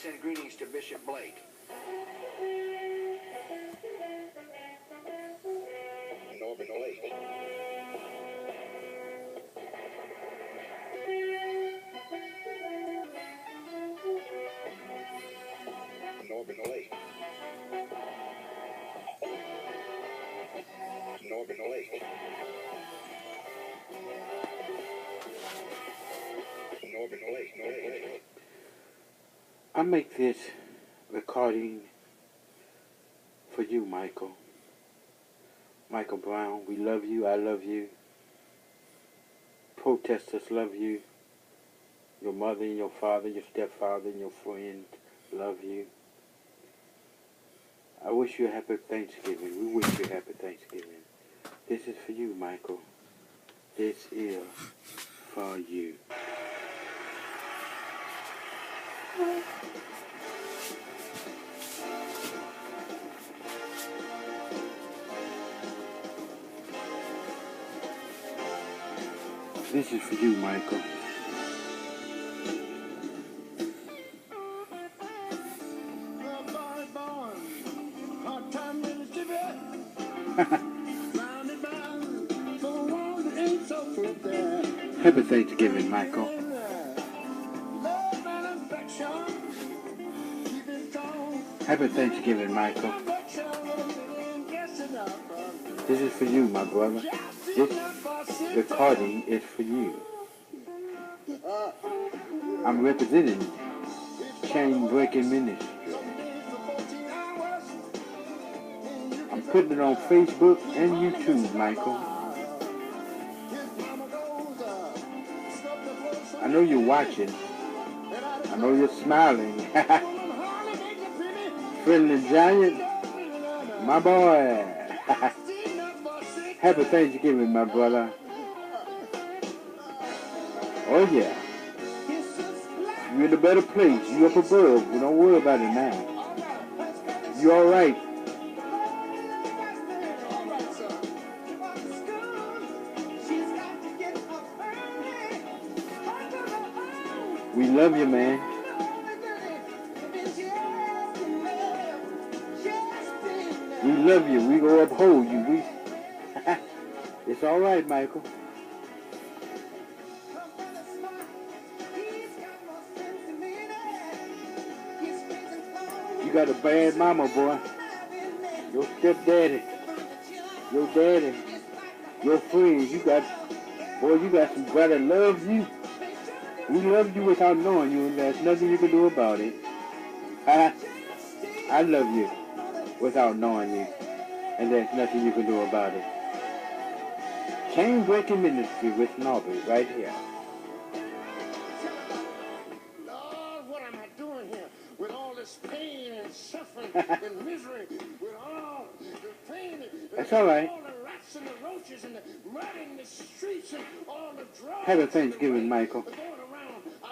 send greetings to Bishop Blake. Norbert Blake. Norbert Blake. Norbert Blake. Norbert Blake. I make this recording for you, Michael. Michael Brown, we love you. I love you. Protesters love you. Your mother and your father, your stepfather and your friends love you. I wish you a happy Thanksgiving. We wish you a happy Thanksgiving. This is for you, Michael. This is for you. This is for you, Michael. Happy Thanksgiving, Michael. Happy Thanksgiving, Michael. This is for you, my brother. This recording is for you. I'm representing Chain Breaking Ministry. I'm putting it on Facebook and YouTube, Michael. I know you're watching. I know you're smiling. Friendly Giant, my boy. Happy Thanksgiving, my brother. Oh yeah. You're in a better place. You're up above. You don't worry about it now. You're all right. We love you, man. We love you. We gonna uphold you. It's all right, Michael. You got a bad mama, boy. Your stepdaddy, your daddy, your friends. You got some brother that loves you. We love you without knowing you, and there's nothing you can do about it. I love you without knowing you, and there's nothing you can do about it. Chain Breaking Ministry with Norbert right here. Lord, what am I doing here? With all this pain and suffering and misery, with all the pain and That's all right. all the rats and the roaches and the mud in the streets and all the drugs. Happy Thanksgiving, Michael. Going around. I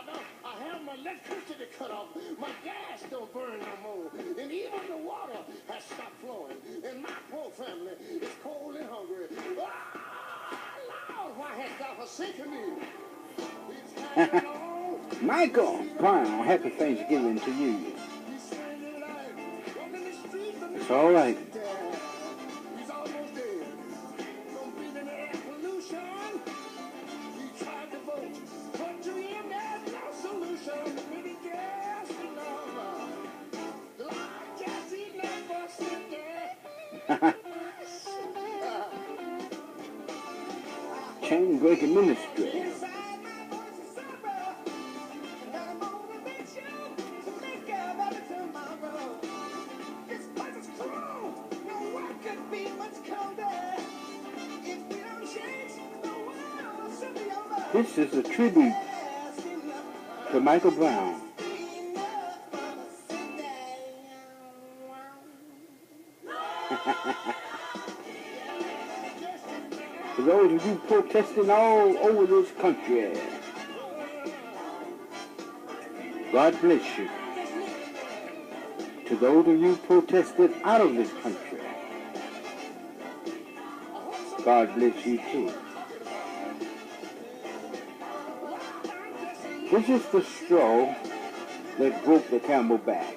have my electricity cut off. My gas don't burn no more. And even the water has stopped flowing. And my poor family is cold and hungry. Lord, why hast thou forsaken me? Michael Brown, happy Thanksgiving to you. It's all right. He's almost dead. Don't breathe in air pollution. He tried to vote, but to him there's no solution. Maybe gas enough. Like gas he never sit there. Chain Breaking Ministry. This is a tribute to Michael Brown. For those of you protesting all over this country, God bless you. To those of you protesting out of this country, God bless you too. This is the straw that broke the camel back.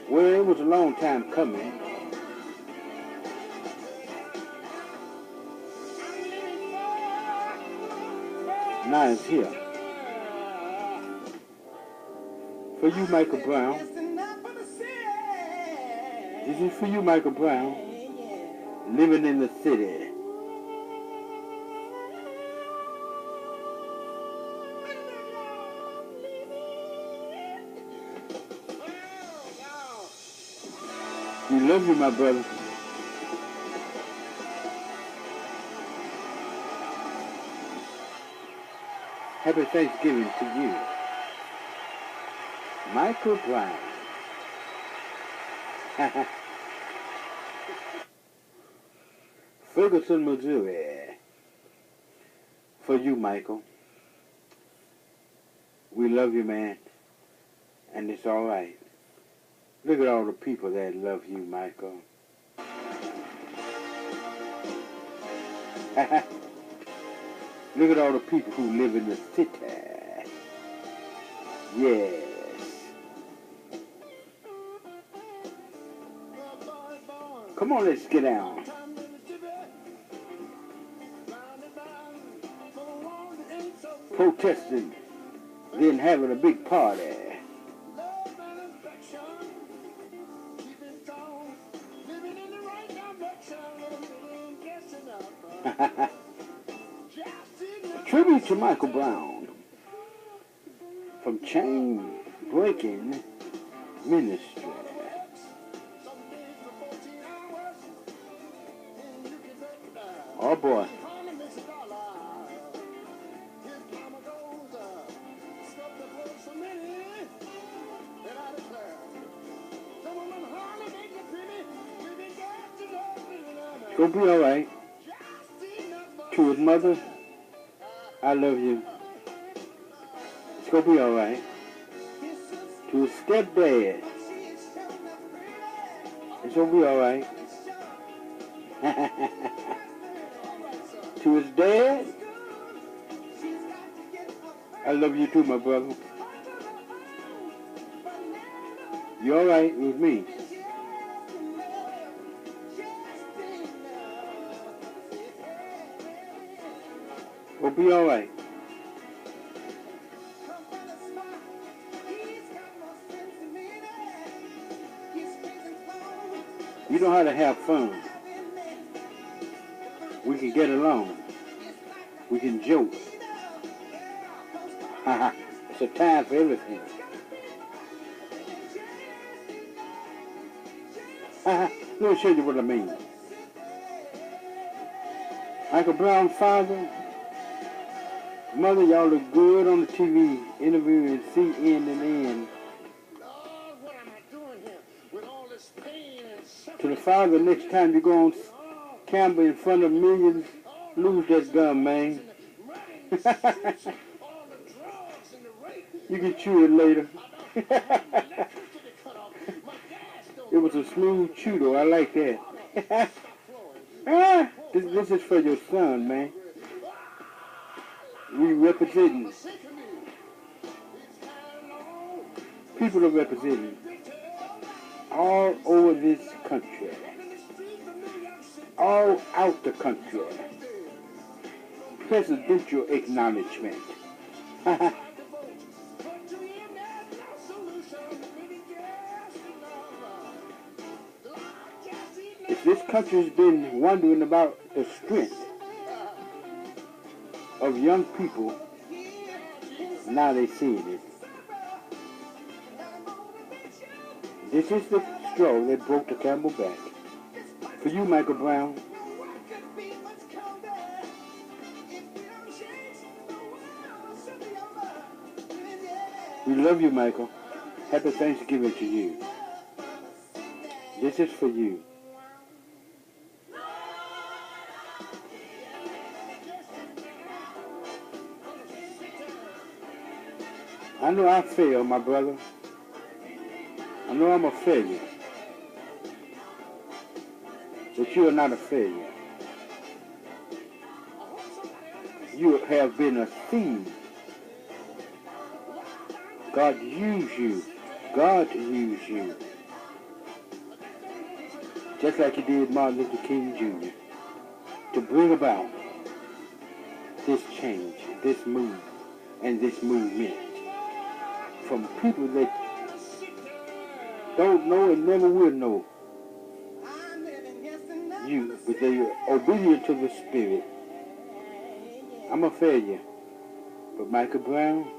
Well, it was a long time coming. Now it's here. For you, Michael Brown. This is for you, Michael Brown. Living in the city. We love you, my brother. Happy Thanksgiving to you, Michael Brown. Ferguson, Missouri. For you, Michael. We love you, man. And it's all right. Look at all the people that love you, Michael. Look at all the people who live in the city. Yes. Come on, let's get down. Protesting, then having a big party. Tribute to Michael Brown from Chain Breaking Ministry. Oh boy. It's gonna be all right. To his mother, I love you. It's gonna be all right. To his stepdad, it's gonna be all right. To his dad, I love you too, my brother. You're all right with me. We'll be all right. You know how to have fun. We can get along. We can joke. It's a time for everything. Let me show you what I mean. Michael Brown's father, mother, y'all look good on the TV interviewing CNN. To the father, next time you go on camera in front of millions, lose that gun, man. You can chew it later. It was a smooth chew, though. I like that. This is for your son, man. We representing. People are representing all over this country. All out the country. Presidential acknowledgement. If this country's been wondering about the strength of young people, now they seeing it. This is the straw that broke the camel back. For you, Michael Brown. We love you, Michael. Happy Thanksgiving to you. This is for you. I know I failed, my brother. I know I'm a failure. But you are not a failure. You have been a seed God used you. God used you. Just like he did Martin Luther King Jr. to bring about this change, this move, and this movement from people that don't know and never will know you, but they are obedient to the Spirit. I'm a failure, but Michael Brown,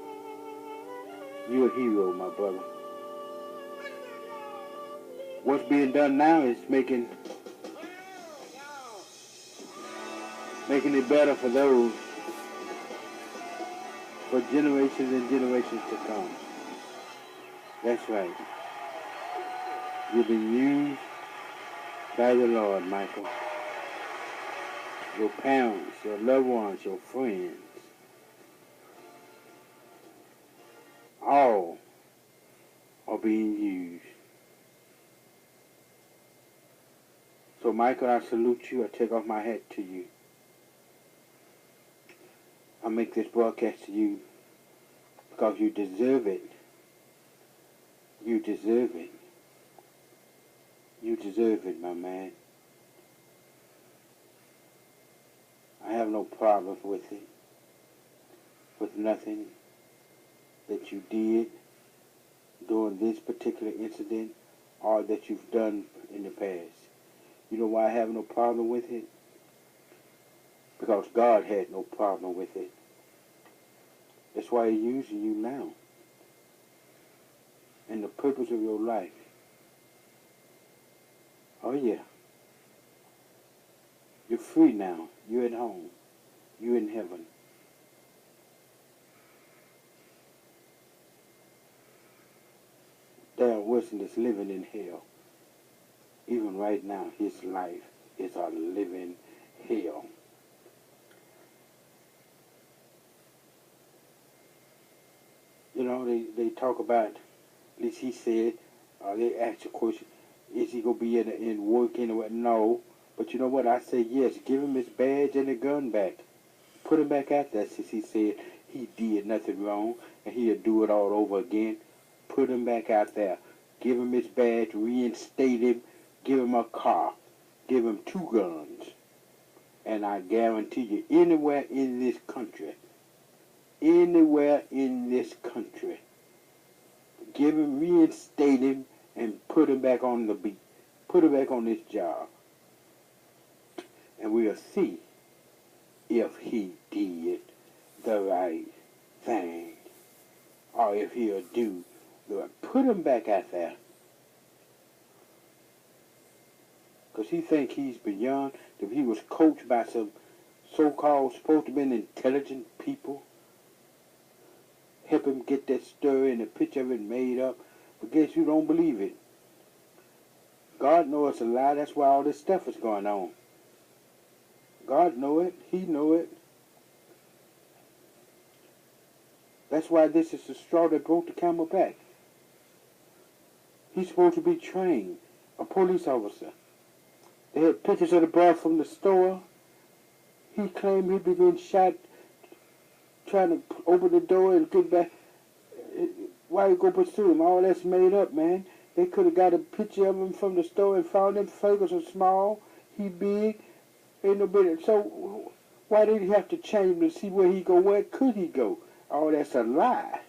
you're a hero, my brother. What's being done now is making it better for those, for generations and generations to come. That's right. You've been used by the Lord, Michael. Your parents, your loved ones, your friends, all are being used. So, Michael, I salute you. I take off my hat to you. I make this broadcast to you because you deserve it. You deserve it. You deserve it, my man. I have no problem with it, with nothing that you did during this particular incident or that you've done in the past. You know why I have no problem with it? Because God had no problem with it. That's why He's using you now. And the purpose of your life. Oh yeah. You're free now. You're at home. You're in heaven. Darren Wilson is living in hell. Even right now, his life is a living hell. You know, they talk about, at least he said, they asked the question, is he going to be in work anyway? No. But you know what? I say yes. Give him his badge and the gun back. Put him back out there since he said he did nothing wrong and he'll do it all over again. Put him back out there. Give him his badge, reinstate him, give him a car, give him 2 guns. And I guarantee you, anywhere in this country, give him, reinstate him, and put him back on the beat. Put him back on this job. And we'll see if he did the right thing. Or if he'll do the right. Put him back out there. Because he think he's beyond, if he was coached by some so-called supposed to be intelligent people, help him get that story and the picture of it made up. But guess you don't believe it. God knows it's a lie. That's why all this stuff is going on. God know it. He know it. That's why this is the straw that broke the camel back. He's supposed to be trained, a police officer. They had pictures of the boy from the store. He claimed he'd been shot trying to open the door and get back. Why you go pursue him? All that's made up, man. They could have got a picture of him from the store and found him. Fingers are small. He big. Ain't no better. So why did he have to change him to see where he go? Where could he go? Oh, that's a lie.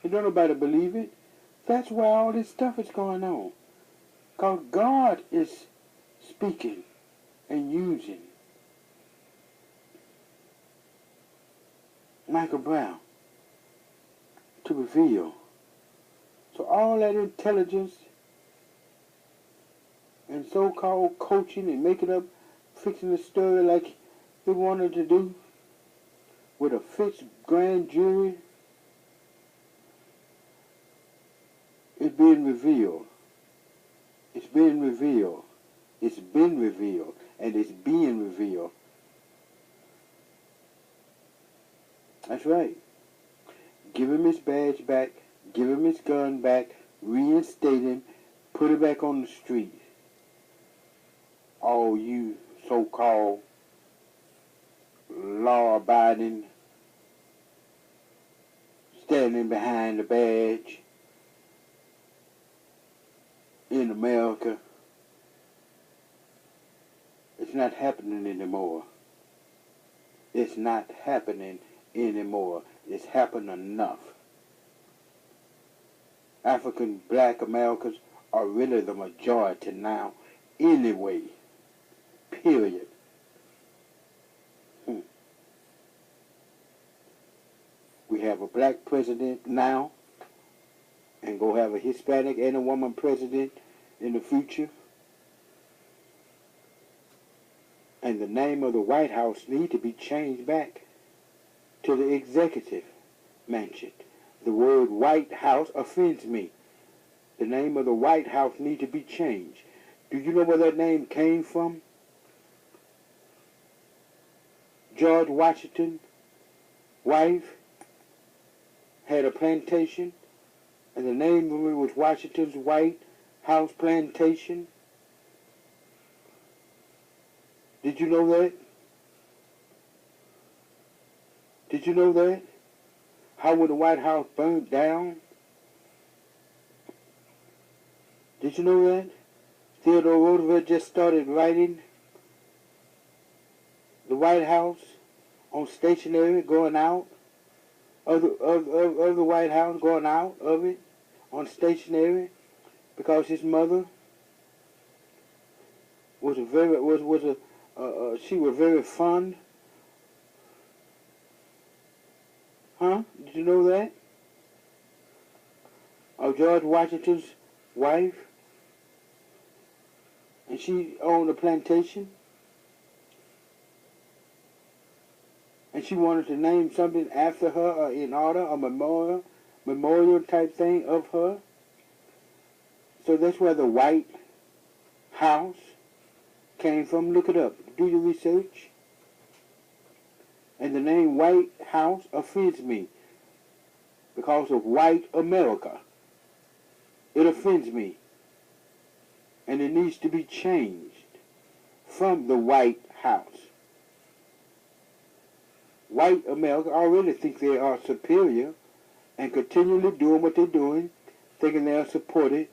And don't nobody believe it. That's why all this stuff is going on. Because God is speaking and using Michael Brown to reveal. So all that intelligence and so-called coaching and making up, fixing the story like they wanted to do with a fixed grand jury is being revealed. It's being revealed. It's been revealed. And it's being revealed. That's right. Give him his badge back. Give him his gun back. Reinstate him. Put him back on the street. All you so-called law-abiding, stand standing behind the badge in America. It's not happening anymore. It's not happening anymore. It's happened enough. African black Americans are really the majority now anyway. Period. We have a black president now, and go have a Hispanic and a woman president in the future. And the name of the White House need to be changed back to the executive mansion. The word White House offends me. The name of the White House need to be changed. Do you know where that name came from? George Washington's wife had a plantation, and the name of it was Washington's White House Plantation. Did you know that? Did you know that? How when the White House burned down? Did you know that? Theodore Roosevelt just started writing the White House on stationery, going out of the White House, going out of it on stationery, because his mother was she was very fond. Huh? Did you know that? Of George Washington's wife, and she owned a plantation, and she wanted to name something after her, or in honor, a memorial type thing of her. So that's where the White House came from. Look it up. Do your research. And the name White House offends me because of white America. It offends me. And it needs to be changed from the White House. White America already think they are superior and continually doing what they're doing, thinking they are supported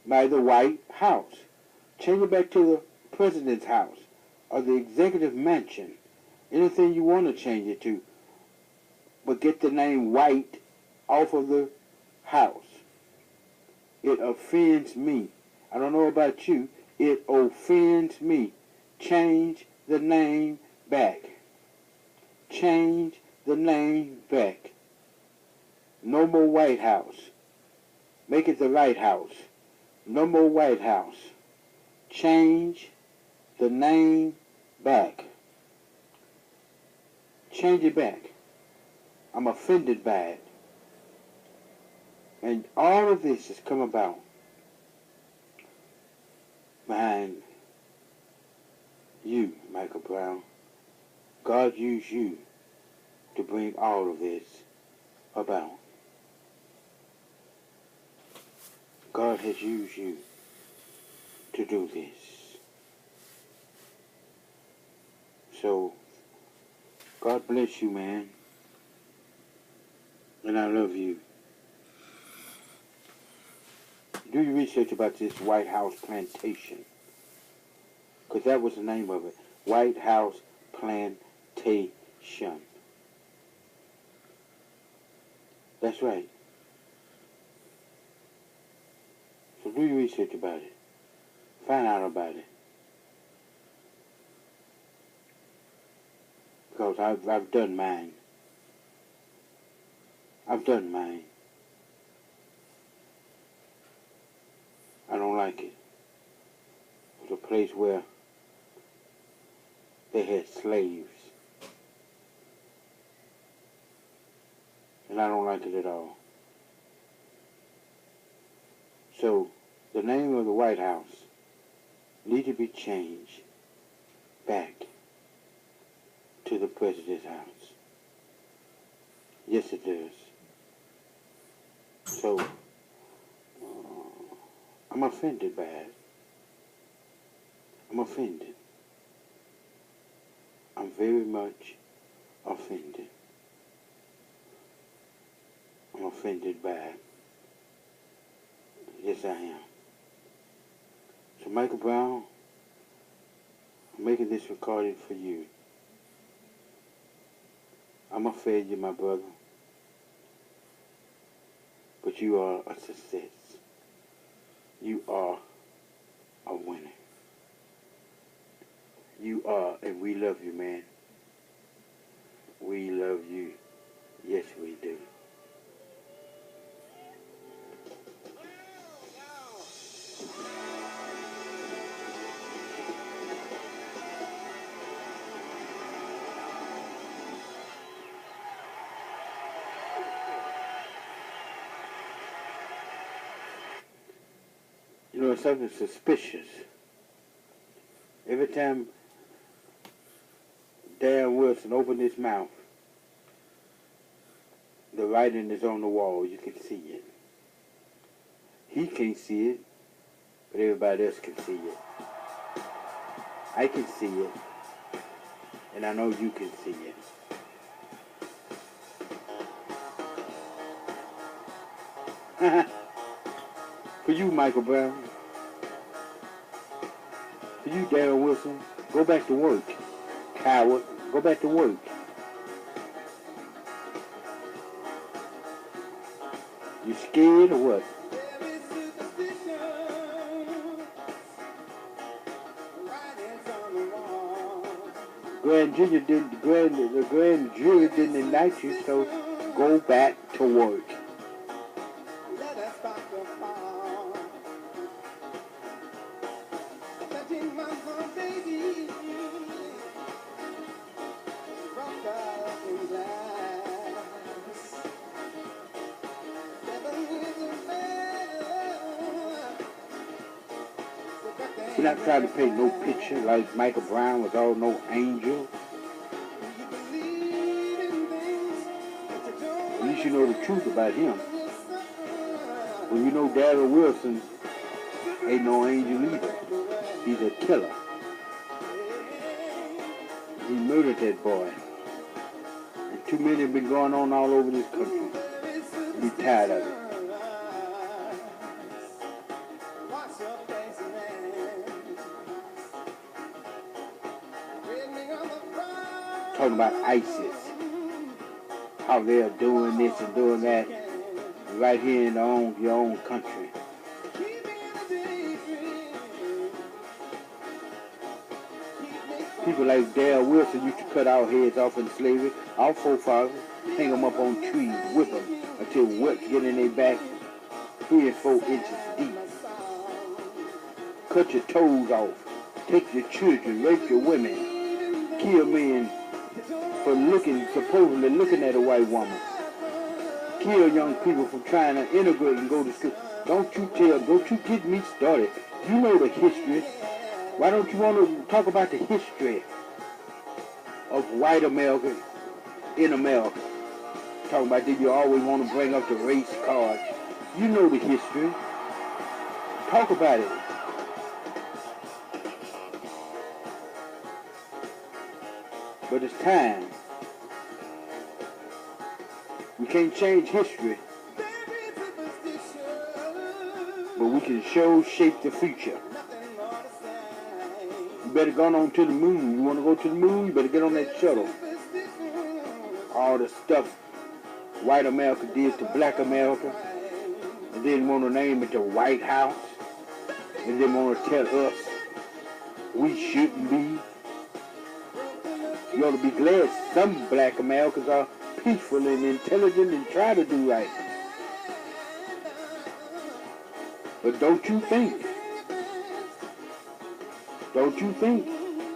by the White House. Change it back to the President's house or the executive mansion. Anything you want to change it to. But get the name White off of the house. It offends me. I don't know about you. It offends me. Change the name back. Change the name back. No more White House. Make it the right house. No more White House. Change the name back. Change it back. I'm offended by it. And all of this has come about behind you, Michael Brown. God used you to bring all of this about. God has used you to do this. So, God bless you, man. And I love you. Do your research about this White House Plantation. Because that was the name of it. White House Plantation. That's right. So do your research about it. Find out about it. Because I've done mine. I've done mine. I don't like it. It was a place where they had slaves. And I don't like it at all. So, the name of the White House need to be changed back to the President's house. Yes, it does. So, I'm offended by it. I'm offended. I'm very much offended. offended by. Yes, I am. So, Michael Brown, I'm making this recording for you. I'm a failure, my brother. But you are a success. You are a winner. You are, and we love you, man. We love you. Yes, we do. You know, something suspicious. Every time Dan Wilson opened his mouth, the writing is on the wall. You can see it. He can't see it, but everybody else can see it. I can see it, and I know you can see it. For you, Michael Brown. For you, Darryl Wilson. Go back to work. Coward. Go back to work. You scared or what? The grand jury didn't indict you, so go back to work. We're not trying to paint no picture like Michael Brown was all no angel. At least you know the truth about him. Well, you know Darryl Wilson ain't no angel either. He's a killer. He murdered that boy. And too many have been going on all over this country. He's tired of it. Talking about ISIS, how they're doing this and doing that right here in your own country. People like Darryl Wilson used to cut our heads off in slavery. Our forefathers hang them up on trees, whip them until wet get in their back 3 and 4 inches deep. Cut your toes off, take your children, rape your women, kill men for supposedly looking at a white woman. Kill young people for trying to integrate and go to school. Don't you get me started. You know the history. Why don't you want to talk about the history of white America in America? Talking about did you always want to bring up the race card? You know the history. Talk about it. But it's time. We can't change history, but we can shape the future. You better go on to the moon. You want to go to the moon? You better get on that shuttle. All the stuff white America did to black America, and then want to name it the White House, and then want to tell us we shouldn't be. You ought to be glad some black Americans are peaceful and intelligent and try to do right. But don't you think? Talking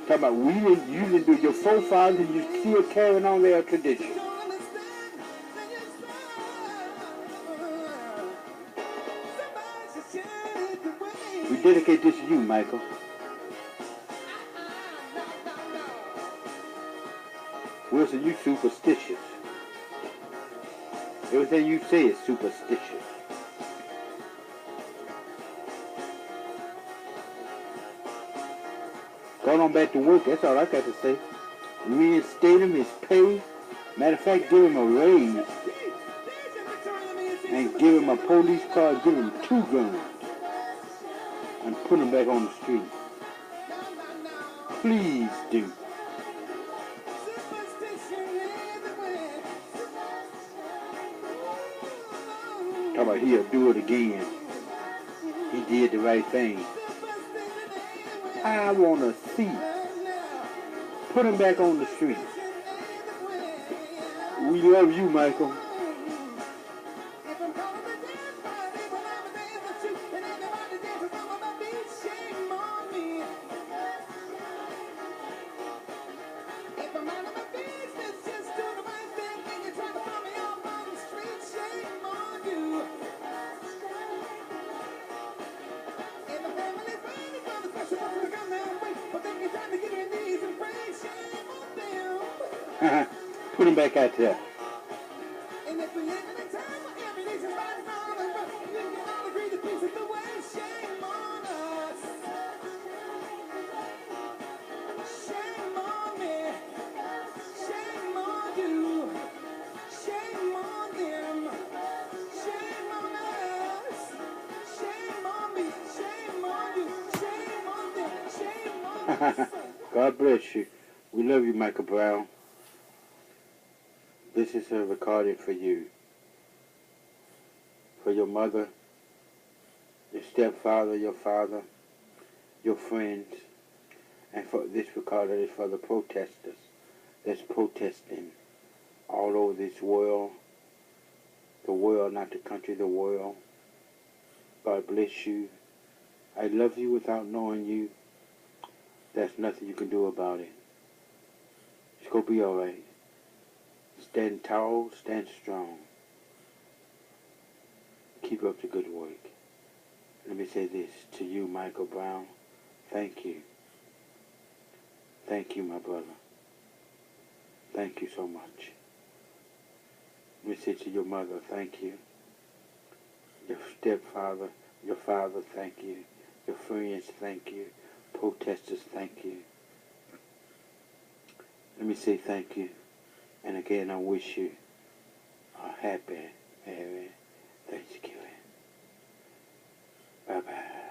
about you didn't do your forefathers and you still carrying on their tradition. We dedicate this to you, Michael. Wilson, you superstitious. Everything you say is superstitious. Going on back to work, that's all I got to say. Reinstate him his pay. Matter of fact, give him a raise. and give him a police car, give him 2 guns, and put him back on the street. Please do. Talk about he'll do it again. He did the right thing. I want to see. Put him back on the street. We love you, Michael. Put him back out there. God bless you. We love you, Michael Brown. This is a recording for you. For your mother, your stepfather, your father, your friends. And for this recording is for the protesters that's protesting all over this world. The world, not the country, the world. God bless you. I love you without knowing you. There's nothing you can do about it. It's going to be all right. Stand tall, stand strong. Keep up the good work. Let me say this to you, Michael Brown. Thank you. Thank you, my brother. Thank you so much. Let me say to your mother, thank you. Your stepfather, your father, thank you. Your friends, thank you. Protesters, thank you. Let me say thank you. And again, I wish you a happy, Merry Thanksgiving. Bye-bye.